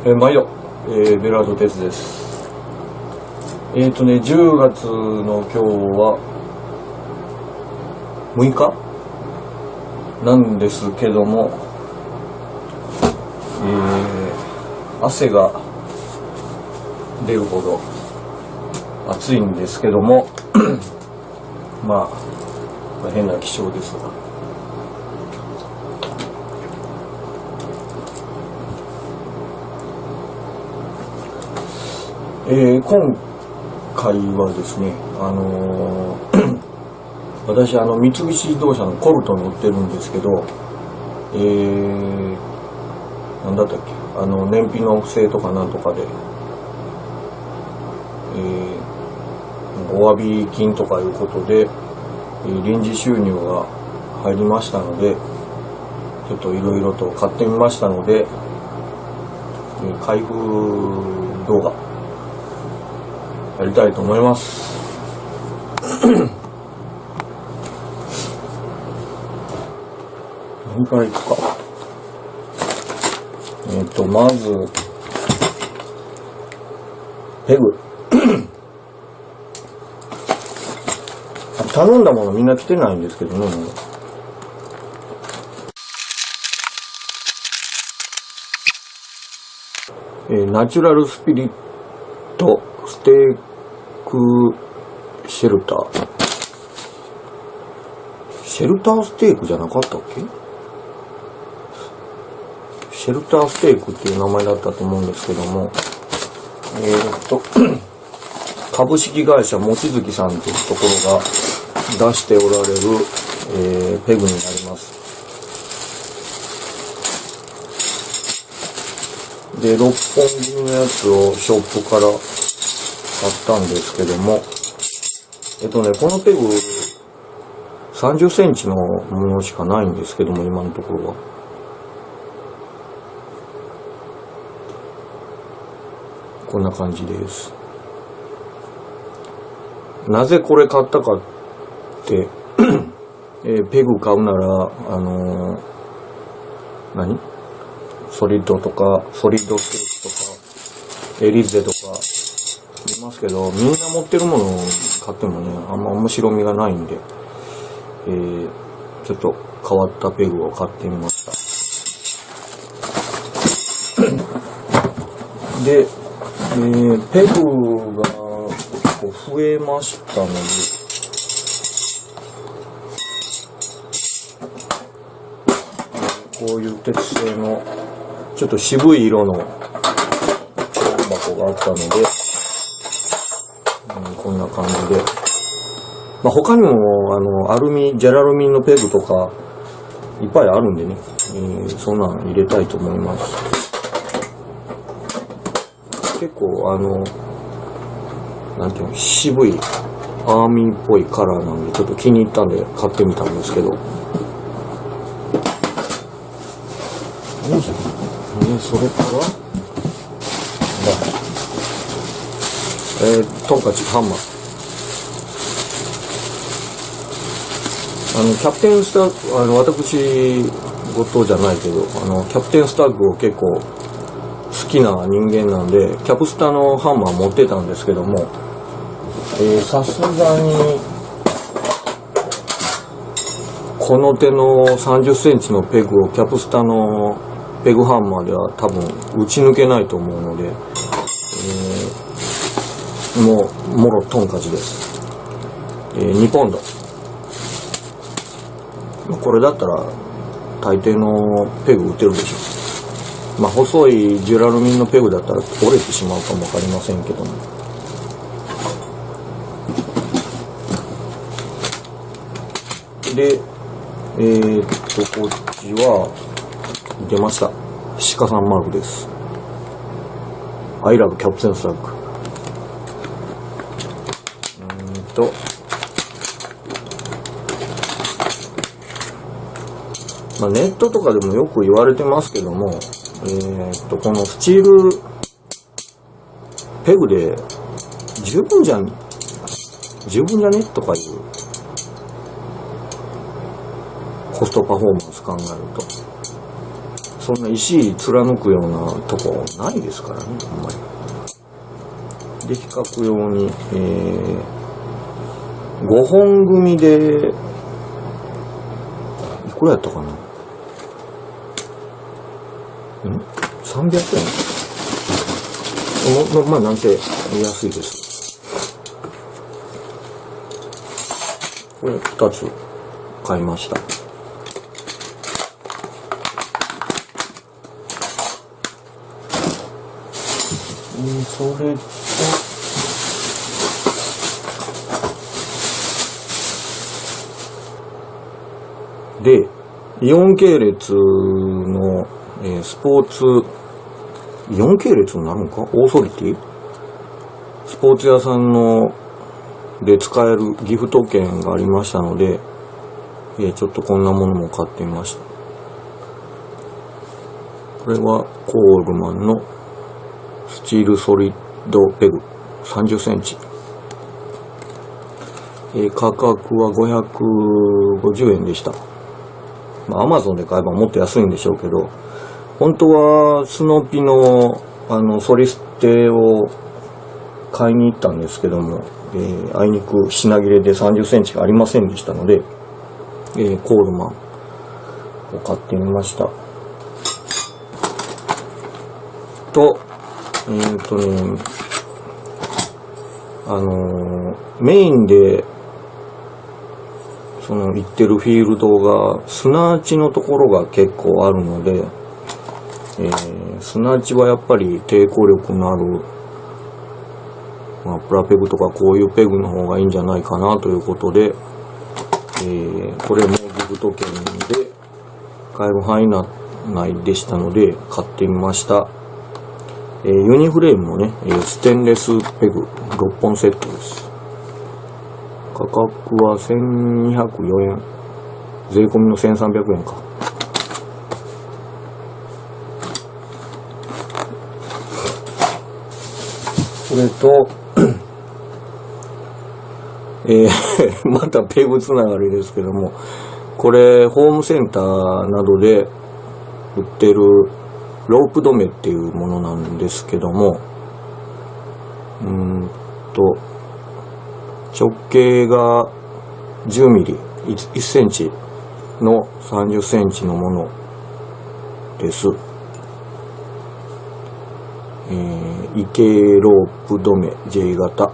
毎度、ベラード哲です。10月の今日は6日なんですけども、汗が出るほど暑いんですけどもまあ変な気象ですが、今回はですね、私三菱自動車のコルト乗ってるんですけど、なんだったっけ、燃費の不正とかなんとかで、お詫び金とかいうことで、臨時収入が入りましたので、ちょっといろいろと買ってみましたので、開封動画やりたいと思います。何からいくか。まずペグ頼んだものみんな来てないんですけどね。ナチュラルスピリットステークシェルターステークじゃなかったっけ？シェルターステークっていう名前だったと思うんですけども、株式会社望月さんというところが出しておられる、ペグになります。で、6本切りのやつをショップから買ったんですけども、このペグ30センチのものしかないんですけども、今のところは。こんな感じです。なぜこれ買ったかって、ペグ買うなら、ソリッドステーキとか、エリゼとか、いますけど、みんな持ってるものを買ってもね、あんま面白みがないんで、ちょっと変わったペグを買ってみました。で、ペグが増えましたので、こういう鉄製のちょっと渋い色の箱があったので、こんな感じで、他にもジェラルミンのペグとかいっぱいあるんでね、そんなん入れたいと思います。結構なんていうの、渋いアーミーっぽいカラーなんでちょっと気に入ったんで買ってみたんですけど、それからトンカチハンマー、キャプテンスタッグ、私事じゃないけど、キャプテンスタッグを結構好きな人間なんで、キャプスタのハンマー持ってたんですけども、さすがにこの手の30センチのペグをキャプスタのペグハンマーでは多分打ち抜けないと思うので、もろトンカチです。2ポンド。これだったら大抵のペグ打てるでしょう。細いジュラルミンのペグだったら折れてしまうかもわかりませんけども。で、こっちは出ました。鹿さんマークです。I love キャプテンスタッグ。ネットとかでもよく言われてますけども、このスチールペグで十分じゃねとかいうコストパフォーマンス考えると、そんな石貫くようなとこないですからね、あんまり。で、比較用に、5本組で、いくらやったかな？300円。まあ、なんせ安いです。これ2つ買いました。それと、で、イオン系列の、スポーツ、イオン系列になるのか？オーソリティ？スポーツ屋さんので使えるギフト券がありましたので、ちょっとこんなものも買ってみました。これはコールマンのスチールソリッドペグ30センチ。価格は550円でした。まあ、アマゾンで買えばもっと安いんでしょうけど、本当はスノピのソリステを買いに行ったんですけども、あいにく品切れで30センチがありませんでしたので、コールマンを買ってみました。と、メインで行ってるフィールドが砂地のところが結構あるので、砂地はやっぱり抵抗力のある、まあ、プラペグとかこういうペグの方がいいんじゃないかなということで、これもギフト券で買える範囲内でしたので買ってみました。ユニフレームのね、ステンレスペグ6本セットです。価格は1204円。税込みの1300円か。それと、またペグつながりですけども、これホームセンターなどで売ってるロープ止めっていうものなんですけども、直径が10ミリ、1センチの30センチのものです。異形ロープ止め J 型。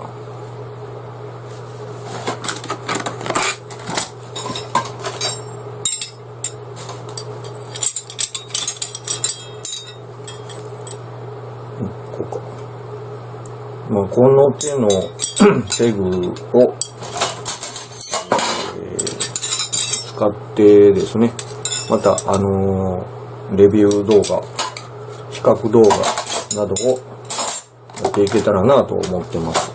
まあ、この手のペグを、使ってですね、またレビュー動画、比較動画などをやっていけたらなと思ってます。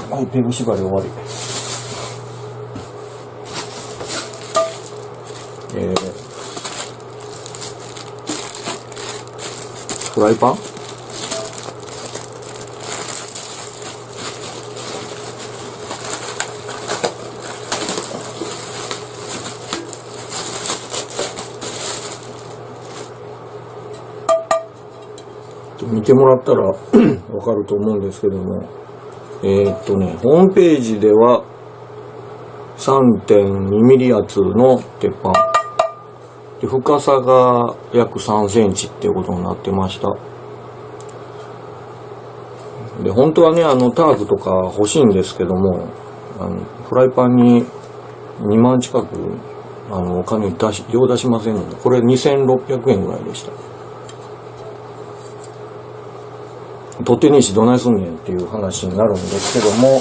はい、ペグ縛り終わり。フライパン？見てもらったらわかると思うんですけども、ホームページでは 3.2 ミリ厚の鉄板で、深さが約3センチっていうことになってました。で、本当はね、タークとか欲しいんですけども、フライパンに2万近く、お金用出しませんので、これ2600円ぐらいでした。取ってねえしどないすんねんっていう話になるんですけども、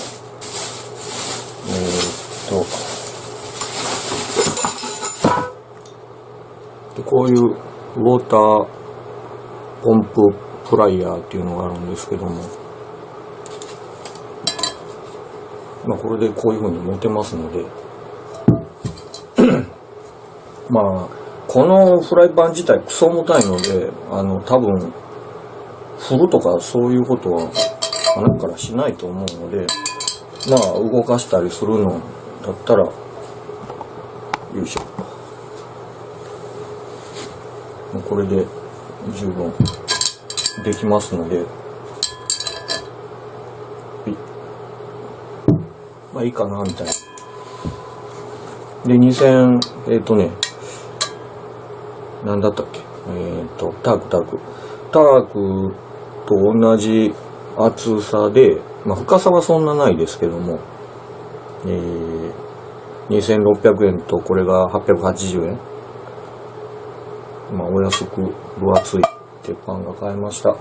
でこういうウォーターポンプフライヤーっていうのがあるんですけども、まあこれでこういう風に持てますのでまあこのフライパン自体クソ重たいので、多分振るとかそういうことは鼻からしないと思うので、まあ動かしたりするのだったら、よいしょ、もうこれで十分できますので、まあいいかなみたいな。で、なんだったっけ、タークと同じ厚さで、まあ深さはそんなないですけども、2600円とこれが880円。まあお安く分厚い鉄板が買えました。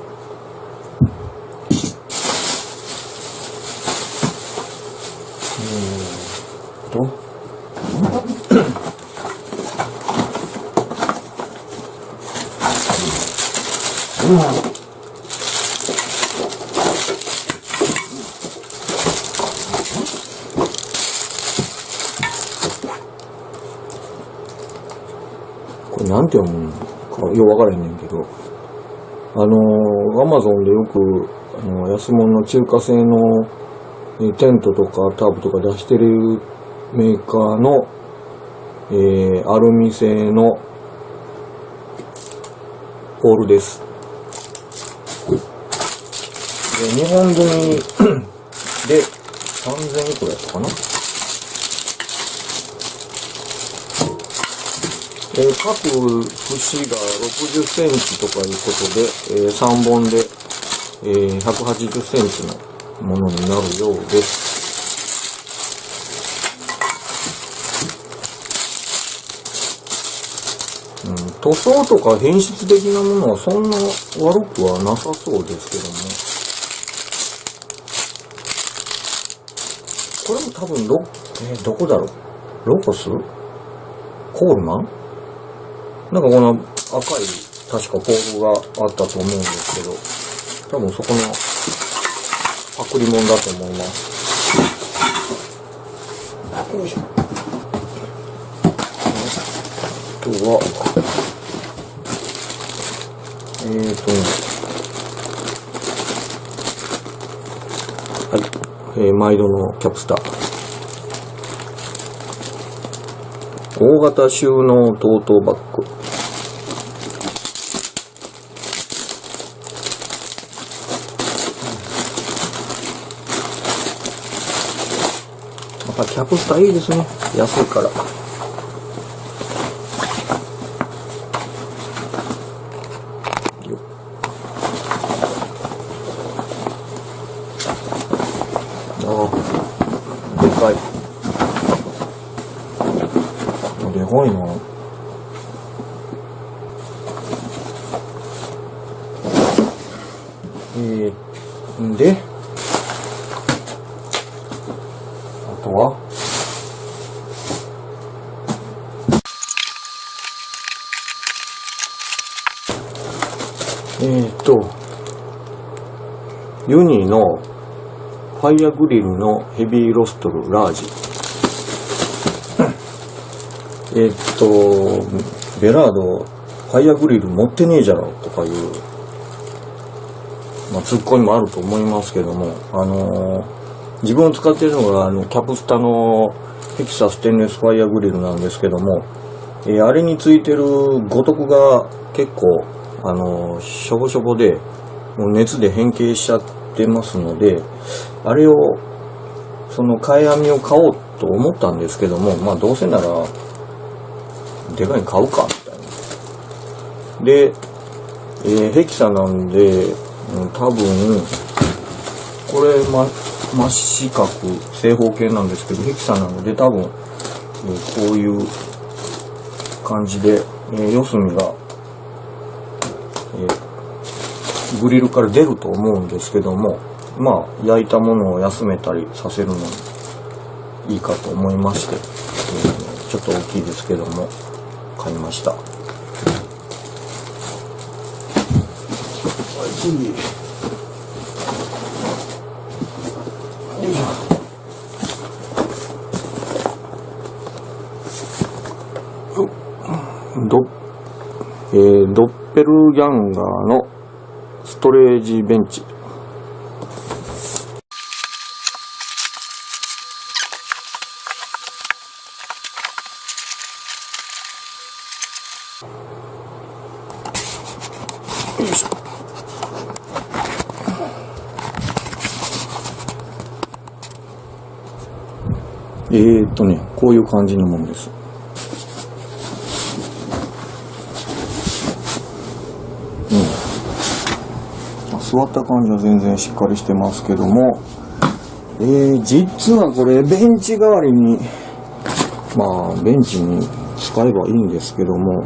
これなんて読むのかようわからへんねんけど、アマゾンでよく安物の中華製のテントとかタープとか出してるメーカーの、アルミ製のポールです。で、2本組で3000いくらやったかな。各節が60センチとかいうことで、3本で、180センチのものになるようです。塗装とか変質的なものはそんな悪くはなさそうですけども、これも多分どこだろう、ロコスコールマンなんかこの赤い確かポールがあったと思うんですけど、多分そこのパクリもんだと思います。よいしょ。あとははい、毎度のキャプスター。大型収納トートバッグ。またキャプスターいいですね。安いから。でかい。でかいな。で、あとはユニのファイアグリルのヘビーロストルラージ。ベラード、ファイアグリル持ってねえじゃろとかいう、ツッコミもあると思いますけども、自分を使っているのが、キャプスタのヘキサステンレスファイアグリルなんですけども、あれについてる五徳が結構、しょぼしょぼで、もう熱で変形しちゃってますので、あれを、その替え網を買おうと思ったんですけども、まあどうせなら、でかいの買うか、みたいな。で、ヘキサなんで、多分、これ、真四角、正方形なんですけど、ヘキサなので多分、こういう感じで、四隅が、グリルから出ると思うんですけども、まあ、焼いたものを休めたりさせるのにいいかと思いまして、ちょっと大きいですけども、買いました。次。よいしょ。ドッペルギャンガーのストレージベンチ。よいしょ。こういう感じのものです。座った感じは全然しっかりしてますけども、実はこれベンチ代わりに、ベンチに使えばいいんですけども、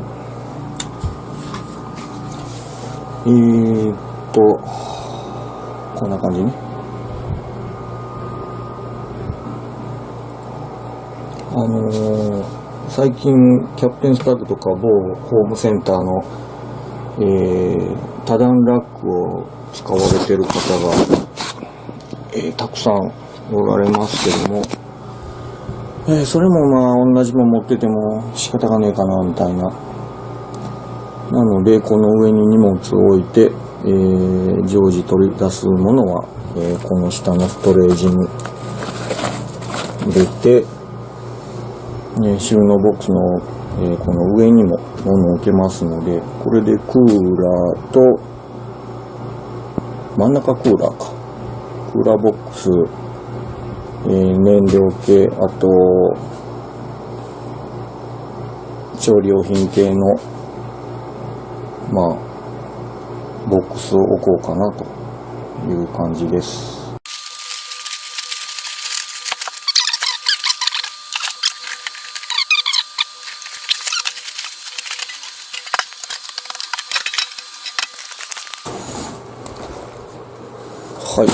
こんな感じね。最近キャプテンスタッグとか某ホームセンターの、多段ラックを使われてる方が、たくさんおられますけども、それも同じもん持ってても仕方がねえかなみたいな。なのでこの上に荷物を置いて、常時取り出すものは、この下のストレージに入れて、収納ボックスの、この上にも物を置けますので、これでクーラーと真ん中クーラーか、クーラーボックス、燃料系、あと調理用品系のボックスを置こうかなという感じです。はい。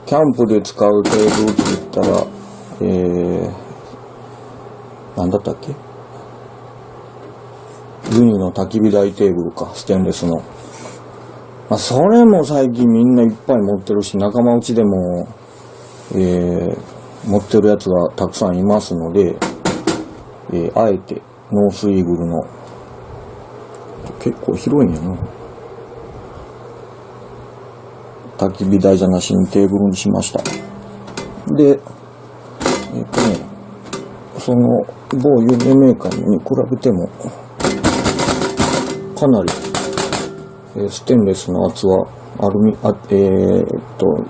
キャンプで使うテーブルって言ったら、なんだったっけ？ユニの焚き火台テーブルか、ステンレスの。それも最近みんないっぱい持ってるし、仲間内でも、持ってるやつがたくさんいますので、あえてノースイーグルの、結構広いんやな。焚き火台じゃなしにテーブルにしました。で、その某有名メーカーに比べても、かなり、ステンレスの圧は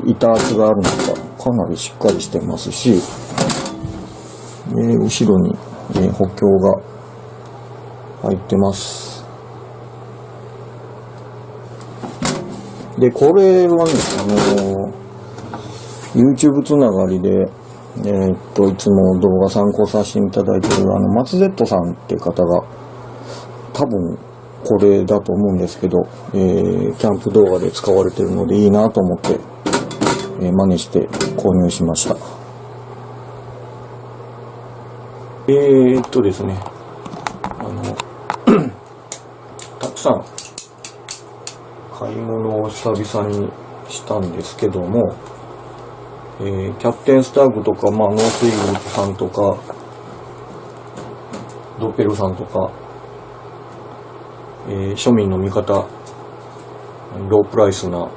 板圧があるのか、かなりしっかりしてますし、後ろに、補強が入ってます。で、これはね、YouTube つながりで、いつも動画参考させていただいている松 Z さんっていう方が、多分これだと思うんですけど、キャンプ動画で使われているのでいいなと思って、真似して購入しました。ですね、たくさん買い物を久々にしたんですけども、キャプテンスタッグとか、ノースイーグルさんとか、ドッペルさんとか、庶民の味方、ロープライスな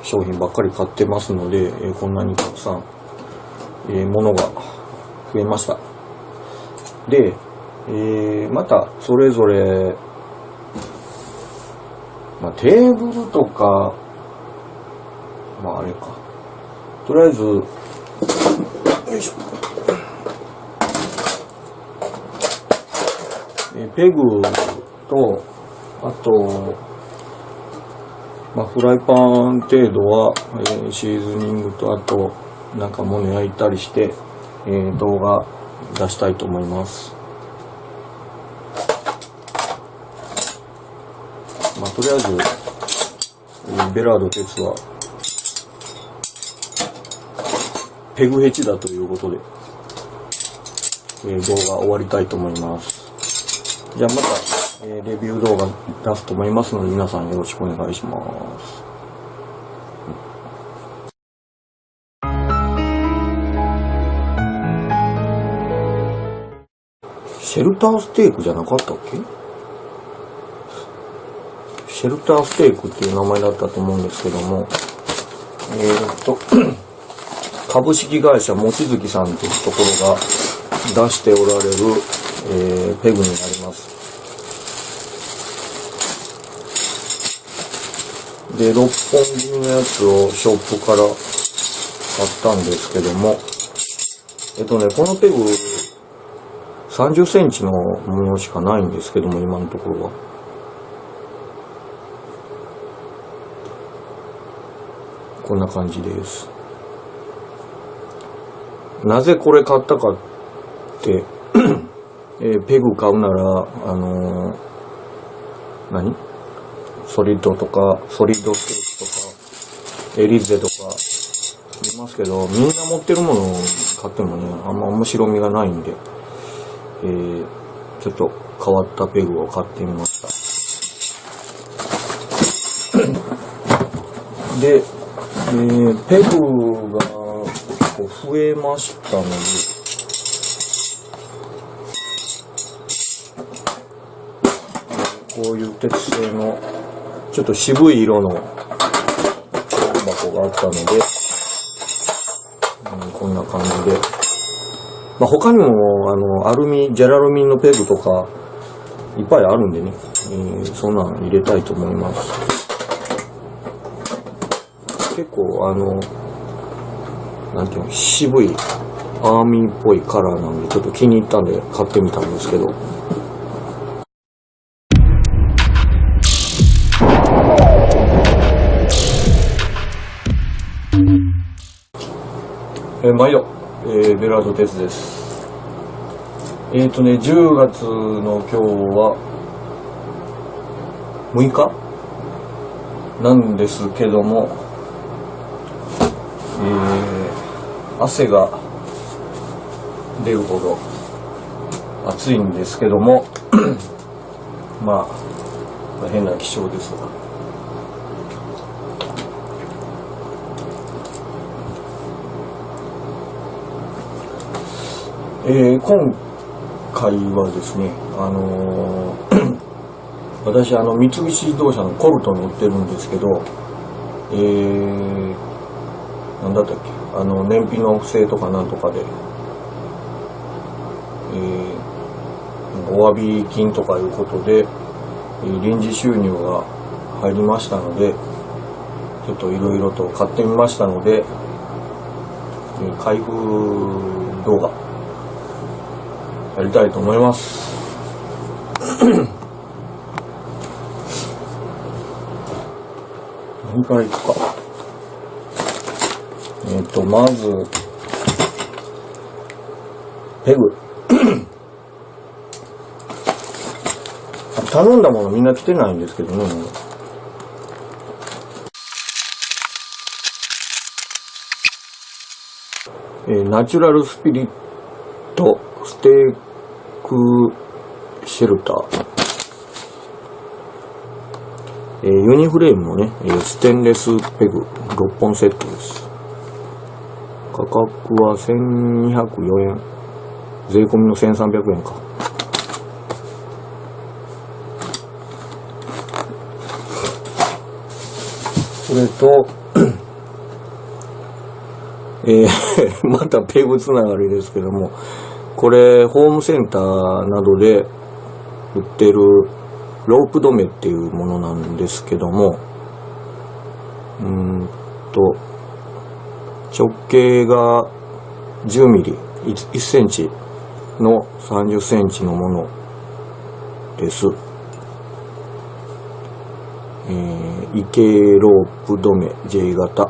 商品ばっかり買ってますので、こんなにたくさん、物が増えました。で、またそれぞれ、テーブルとか、あれか。とりあえず、よいしょ。ペグと、あと、フライパン程度は、シーズニングと、あと、なんか物焼いたりして、動画出したいと思います。とりあえず、ベラード鉄は、ペグヘチだということで、動画終わりたいと思います。じゃあまた、レビュー動画出すと思いますので、皆さんよろしくお願いします。シェルターステークじゃなかったっけ？シェルターステークっていう名前だったと思うんですけども、株式会社望月さんというところが出しておられる、ペグになります。で、6本組のやつをショップから買ったんですけども、このペグ、30センチのものしかないんですけども、今のところは。こんな感じです。なぜこれ買ったかって、ペグ買うなら、ソリッドとか、ソリッドステーキとか、エリゼとか、いますけど、みんな持ってるものを買ってもね、あんま面白みがないんで、ちょっと変わったペグを買ってみました。で、ペグが増えましたので、こういう鉄製のちょっと渋い色の箱があったので、こんな感じで、他にもジェラルミンのペグとかいっぱいあるんでね、そんなん入れたいと思います。結構なんていうの、渋いアーミーっぽいカラーなんでちょっと気に入ったんで買ってみたんですけど、毎度、ベラードテスです。10月の今日は6日なんですけども、汗が出るほど暑いんですけども変な気象ですが、今回はですね、私三菱自動車のコルト乗ってるんですけど、なんだったっけ、燃費の不正とかなんとかで、お詫び金とかいうことで、臨時収入が入りましたので、ちょっといろいろと買ってみましたので、開封動画やりたいと思います。何からいくか。まずペグ頼んだものみんな来てないんですけどね。ナチュラルスピリットステークシェルター、ユニフレームのね、ステンレスペグ6本セットです。価格は1204円、税込みの1300円か。それとまたペグつながりですけども、これホームセンターなどで売ってるロープ止めっていうものなんですけども、直径が10ミリ、1センチの30センチのものです。イケロープ止め J 型。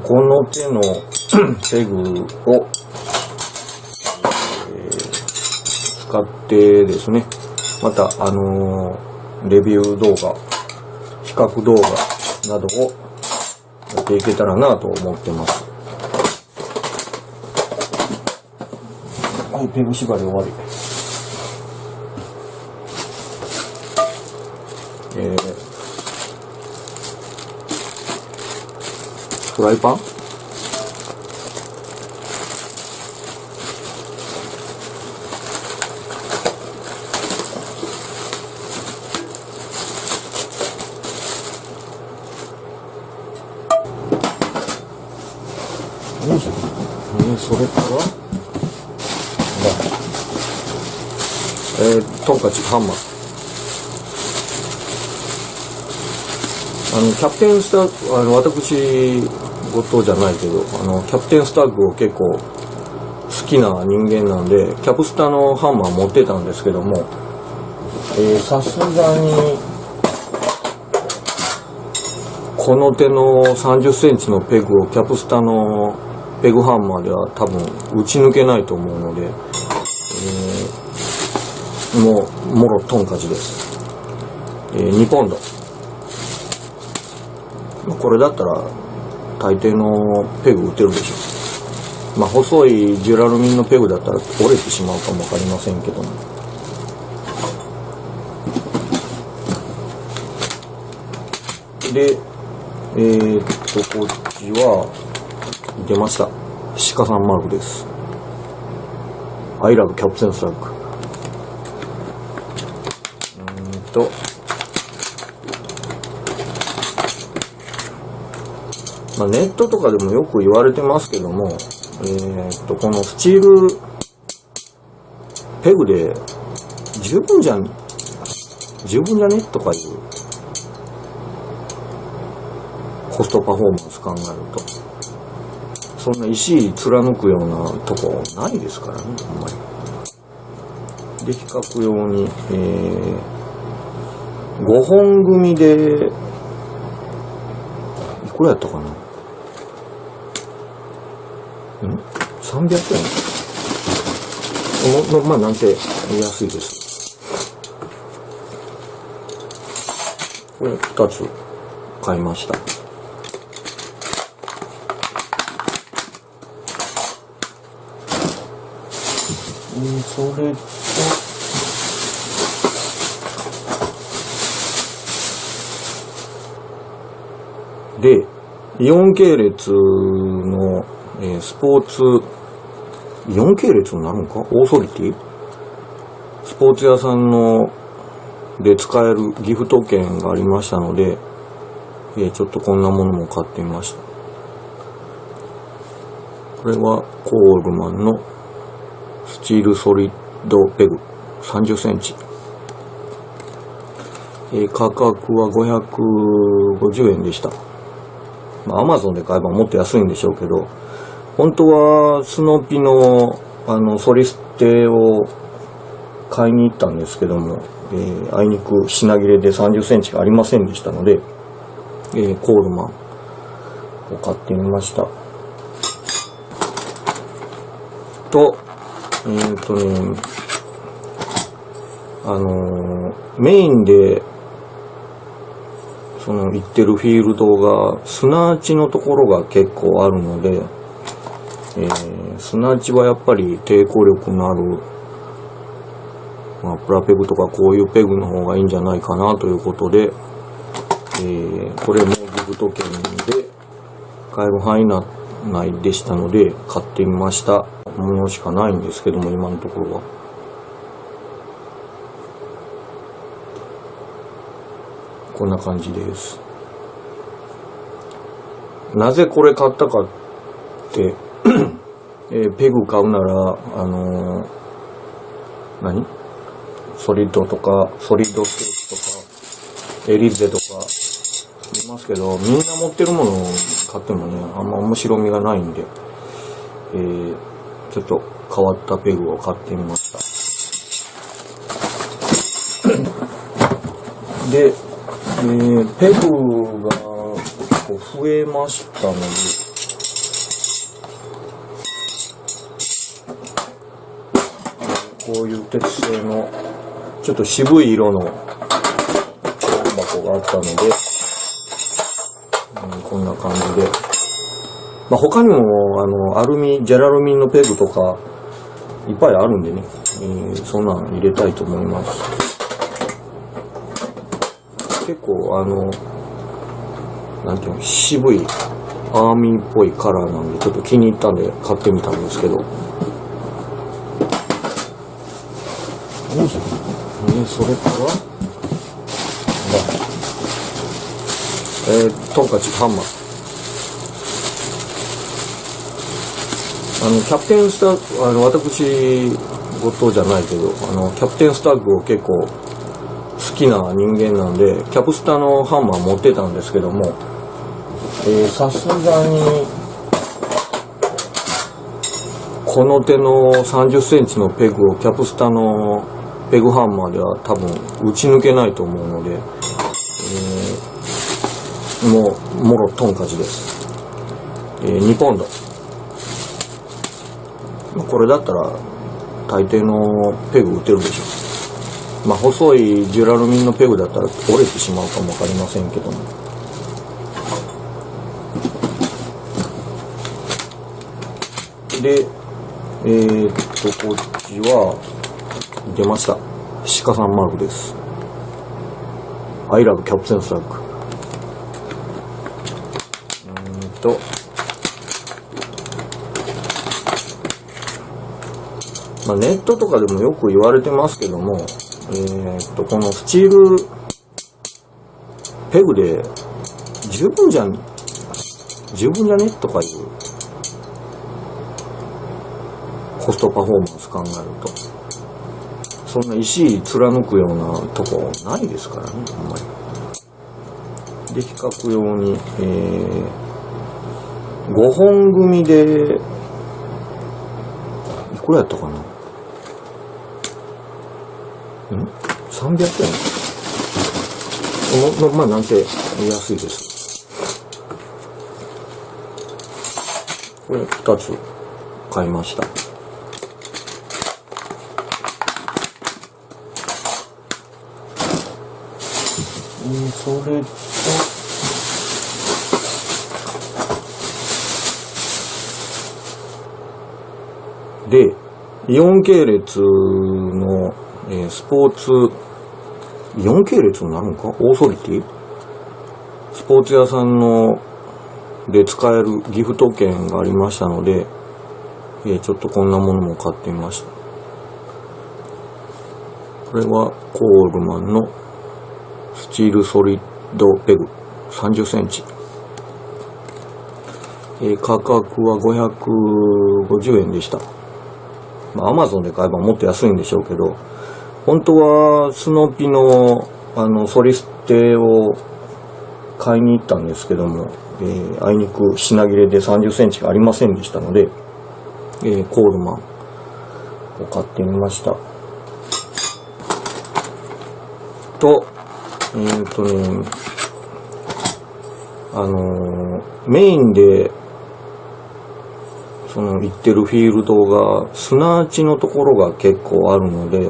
この手のペグを、使ってですね、またレビュー動画、比較動画などをやっていけたらなと思ってます。はい、ペグ縛り終わり。フライパン？それからトンカチハンマー。キャプテンスタッグ、私事じゃないけど、キャプテンスタッグを結構好きな人間なんで、キャプスタのハンマー持ってたんですけども、さすがに、この手の30センチのペグをキャプスタのペグハンマーでは多分打ち抜けないと思うので、もろトンカチです。2ポンド。これだったら大抵のペグ打てるでしょ。細いジュラルミンのペグだったら折れてしまうかもわかりませんけども。で、こっちは出ました。鹿さんマークです。I love キャプテンスタッグ。ネットとかでもよく言われてますけども、このスチールペグで十分じゃねとかいうコストパフォーマンス考えると、そんな石貫くようなとこないですからね、あんまり。で、比較用に、5本組で、いくらやったかな？300円。なんて安いです。これ2つ買いました。それと、で、イオン系列の、スポーツ、イオン系列になるのか？オーソリティ？スポーツ屋さんで使えるギフト券がありましたので、ちょっとこんなものも買ってみました。これはコールマンのスチールソリッドペグ30センチ。価格は550円でした。アマゾンで買えばもっと安いんでしょうけど、本当はスノピのソリステを買いに行ったんですけども、あいにく品切れで30センチがありませんでしたので、コールマンを買ってみました。と、メインで行ってるフィールドが砂地のところが結構あるので、砂地はやっぱり抵抗力のある、プラペグとかこういうペグの方がいいんじゃないかなということで、これもギフト券で買える範囲内でしたので買ってみましたものしかないんですけども、今のところは。こんな感じです。なぜこれ買ったかって、ペグ買うなら、ソリッドとか、ソリッドステーキとか、エリゼとか、いますけど、みんな持ってるものを買ってもね、あんま面白みがないんで、ちょっと変わったペグを買ってみました。で、ペグが増えましたので、こういう鉄製のちょっと渋い色の箱があったので、こんな感じで、他にもジェラルミンのペグとかいっぱいあるんでね、そんなん入れたいと思います。結構なんていうの、渋いアーミーっぽいカラーなんでちょっと気に入ったんで買ってみたんですけど、それからトンカチハンマー。キャプテンスタッグ、私事じゃないけど、キャプテンスタッグを結構好きな人間なんで、キャプスタのハンマー持ってたんですけども、さすがに、この手の30センチのペグをキャプスタのペグハンマーでは多分打ち抜けないと思うので、もろトンカチです。2ポンド。これだったら大抵のペグ打てるでしょ。まあ細いジュラルミンのペグだったら折れてしまうかもわかりませんけども。で、こっちは出ました。鹿さんマークです。I love キャプテンスタッグ。まあ、ネットとかでもよく言われてますけども、このスチールペグで十分じゃねとかいうコストパフォーマンス考えると、そんな石貫くようなとこないですからね、あんまり。で、比較用に、5本組で、いくらやったかな？300円。まあ、なんて安いです。これ2つ買いました。それと、で、イオン系列の、スポーツ、イオン系列になるのか？オーソリティ？スポーツ屋さんので使えるギフト券がありましたので、ちょっとこんなものも買ってみました。これはコールマンのスチールソリッドペグ30センチ。価格は550円でした。まあ、アマゾンで買えばもっと安いんでしょうけど、本当はスノピのソリステを買いに行ったんですけども、あいにく品切れで30センチがありませんでしたので、コールマンを買ってみました。と、メインで行ってるフィールドが砂地のところが結構あるので、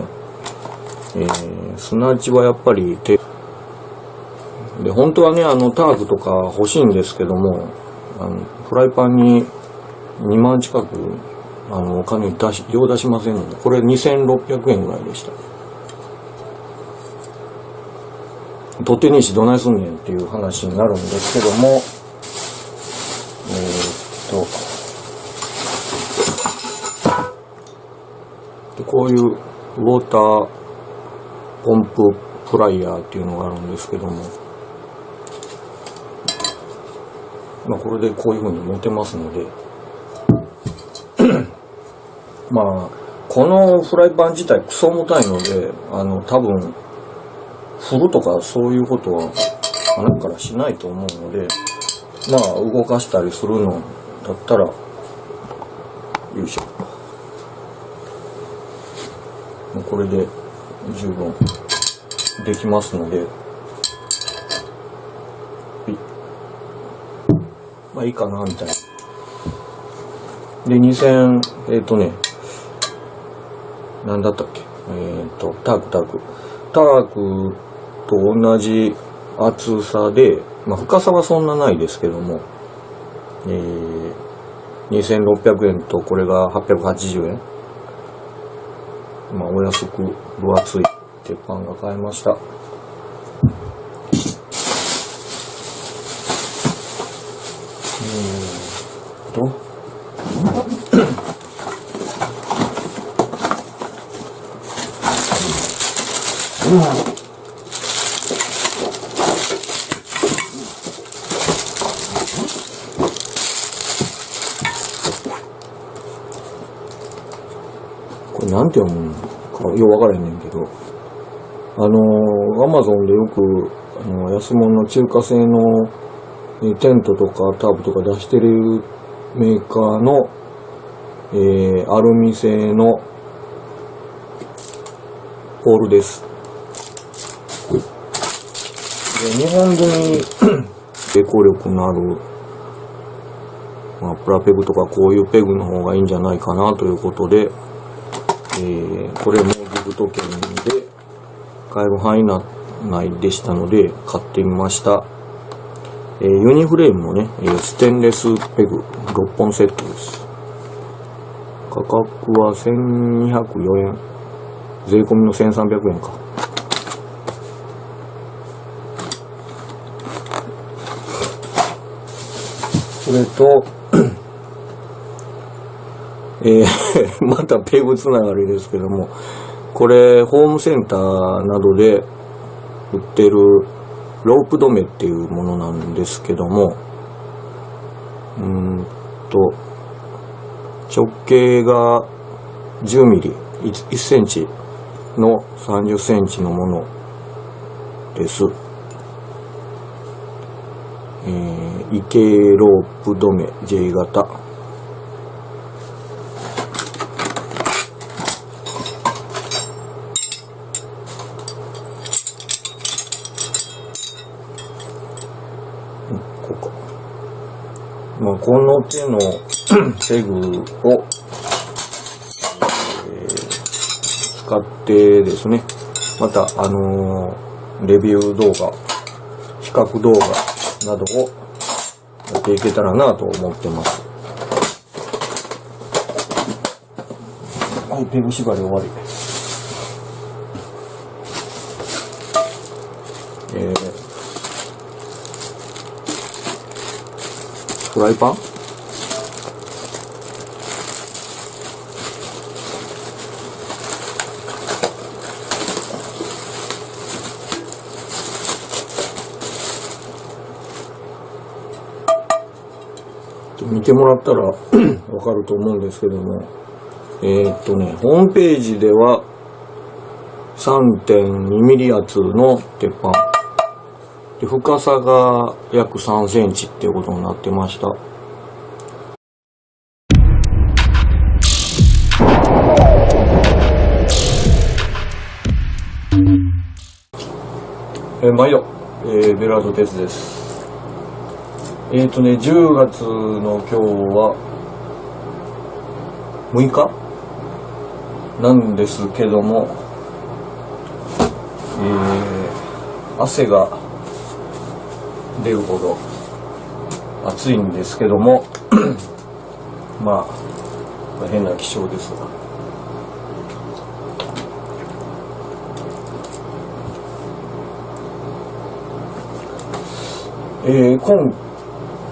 砂地はやっぱりで、本当はね、タークとか欲しいんですけども、フライパンに2万近く、お金用出しませんので、これ2600円ぐらいでした。取ってねえしどないすんねんっていう話になるんですけども、こういうウォーターポンプフライヤーっていうのがあるんですけども、まあこれでこういう風に持てますのでまあこのフライパン自体クソ重たいので、多分振るとかそういうことは鼻からしないと思うので、まあ動かしたりするのだったら、よいしょ、もうこれで十分できますので、まあいいかなみたいな。で、なんだったっけ、タークと同じ厚さで、まあ深さはそんなないですけども、2600円とこれが880円。まあお安く分厚い鉄板が買えました。これなんて読むのかようわからへんねんけど、アマゾンでよく、安物の中華製のテントとかタープとか出してるメーカーの、アルミ製のポールです。で、2本分に抵抗力のある、プラペグとかこういうペグの方がいいんじゃないかなということで、これもギフト券で買える範囲内でしたので買ってみました。ユニフレームのね、ステンレスペグ6本セットです。価格は1204円。税込みの1300円か。それと、またペグつながりですけども、これホームセンターなどで売ってるロープ止めっていうものなんですけども、直径が10ミリ、1センチの30センチのものです。異形ロープ止め J 型。この手のペグを、使ってですね、またレビュー動画、比較動画などをやっていけたらなと思ってます。はい、ペグ縛り終わり。フライパン？見てもらったらわかると思うんですけども、ホームページでは 3.2 ミリ厚の鉄板で、深さが約3センチっていうことになってました。毎度、ベラード鉄です。10月の今日は6日なんですけども、汗が出るほど暑いんですけどもまあ変な気象ですが、今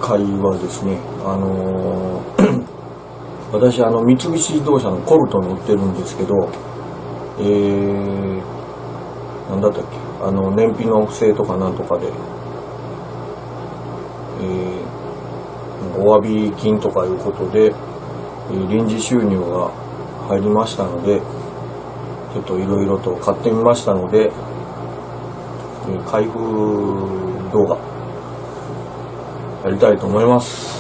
回はですね、私三菱自動車のコルトに売ってるんですけど、なんだったっけ、燃費の不正とかなんとかで、お詫び金とかいうことで、臨時収入が入りましたので、ちょっといろいろと買ってみましたので、開封動画やりたいと思います。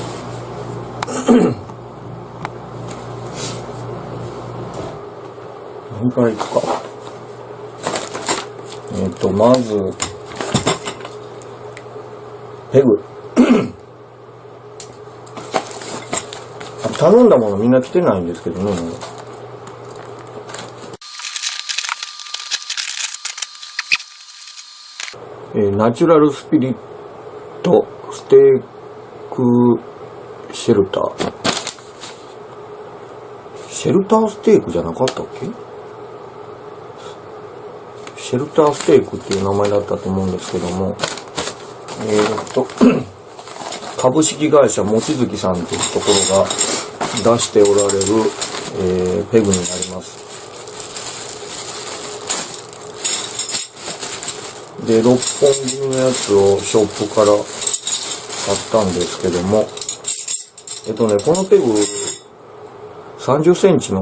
何からいくか。まずペグ頼んだものみんな来てないんですけどね。ナチュラルスピリットステークシェルター。シェルターステークじゃなかったっけ？シェルターステークっていう名前だったと思うんですけども、株式会社望月さんというところが出しておられる、ペグになります。で、6本組のやつをショップから買ったんですけども、このペグ30センチの